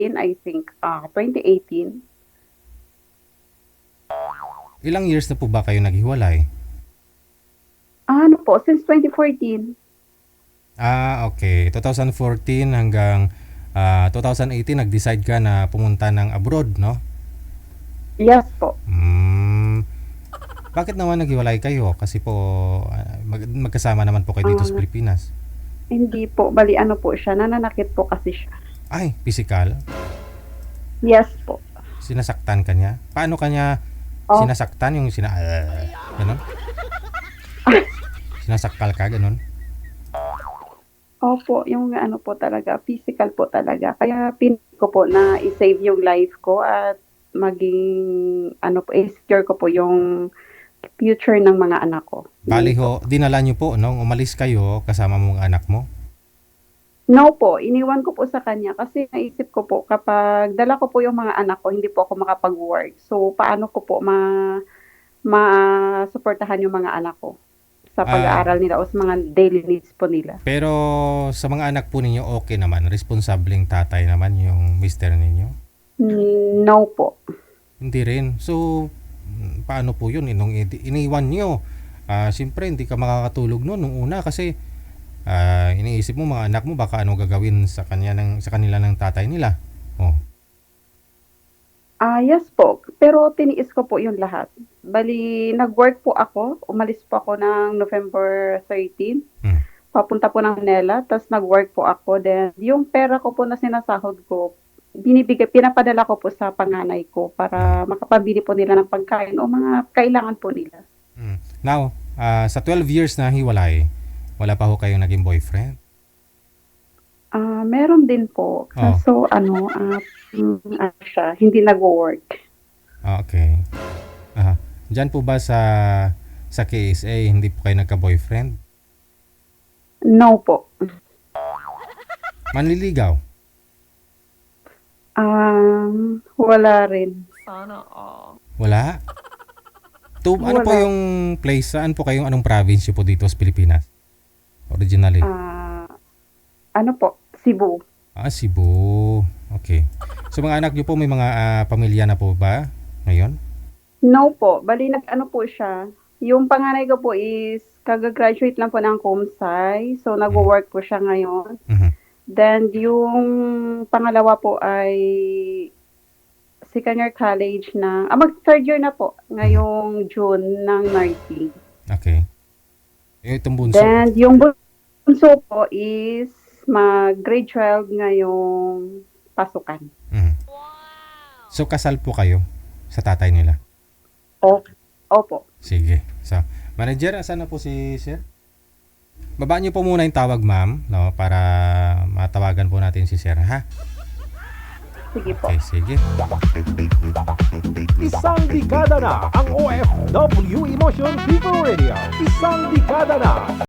in I think 2018. Ilang years na po ba kayo naghiwalay? Ano po, since 2014. Okay. 2014 hanggang 2018 nag-decide ka na pumunta ng abroad, no? Yes po. Bakit naman naghiwalay kayo? Kasi po magkasama naman po kayo dito sa Ah, Pilipinas. Hindi po, bali ano po siya, nananakit po kasi siya. Ay, physical? Yes po. Sinasaktan ka niya? Paano kanya Oh, sinasaktan yung ganon? Sinasakal ka, ganon? opo, yung ano po talaga, physical po talaga. Kaya ko po na i-save yung life ko at maging ano po, i-secure ko po yung future ng mga anak ko. Bali Yun po. ho, dinala niyo po nung umalis kayo kasama mo ang anak mo? No po, iniwan ko po sa kanya kasi naisip ko po kapag dala ko po yung mga anak ko, hindi po ako makapag-work. So, paano ko po ma-suportahan yung mga anak ko sa Ah, pag-aaral nila o sa mga daily needs po nila? pero sa mga anak po ninyo okay naman, responsableng tatay naman yung mister ninyo? No po. Hindi rin. So, paano po yun? Nung iniwan nyo, siyempre hindi ka makakatulog noon nung una kasi iniisip mo mga anak mo baka ano gagawin sa kanila ng tatay nila. Oh. Yes po, pero tiniis ko po yung lahat. Bali, nag-work po ako, umalis po ako ng November 13, Hmm. papunta po ng Manila, tapos nag-work po ako. Then, yung pera ko po na sinasahod ko, pinapadala ko po sa panganay ko Hmm. para makapabili po nila ng pagkain o mga kailangan po nila. Hmm. Now, sa 12 years na hiwalay, wala pa ho kayong naging boyfriend? Meron din po, Oh. kaso ano siya, hindi nag-work. Okay. Aha. Diyan po ba sa KSA hindi po kayo nagka-boyfriend? No po. Manliligaw? Wala rin. Wala? Ano po Wala. yung place? Saan po kayong anong province po dito sa Pilipinas? Originally? Ah, ano po, Cebu. Cebu. Okay. So mga anak niyo po may mga pamilya na po ba ngayon? No po, bali nag-ano po siya, yung panganay ko po is kaga-graduate lang po ng Comsci, so Mhm. nagwo-work po siya ngayon. Mhm. Then yung pangalawa po ay second year college na, mag-third year na po Mhm. ngayong June ng nursing. Okay. Itong bunso. Then yung bunso po is mag-grade 12 ngayong pasukan. Mhm. So kasal po kayo sa tatay nila? O, opo. Sige. So, manager, asan na po si sir? Baba niyo po muna yung tawag, ma'am, no, para matawagan po natin si sir, ha? Sige po. Okay, sige. Isang dekada na ang OFW Emotion People Radio. Isang dekada na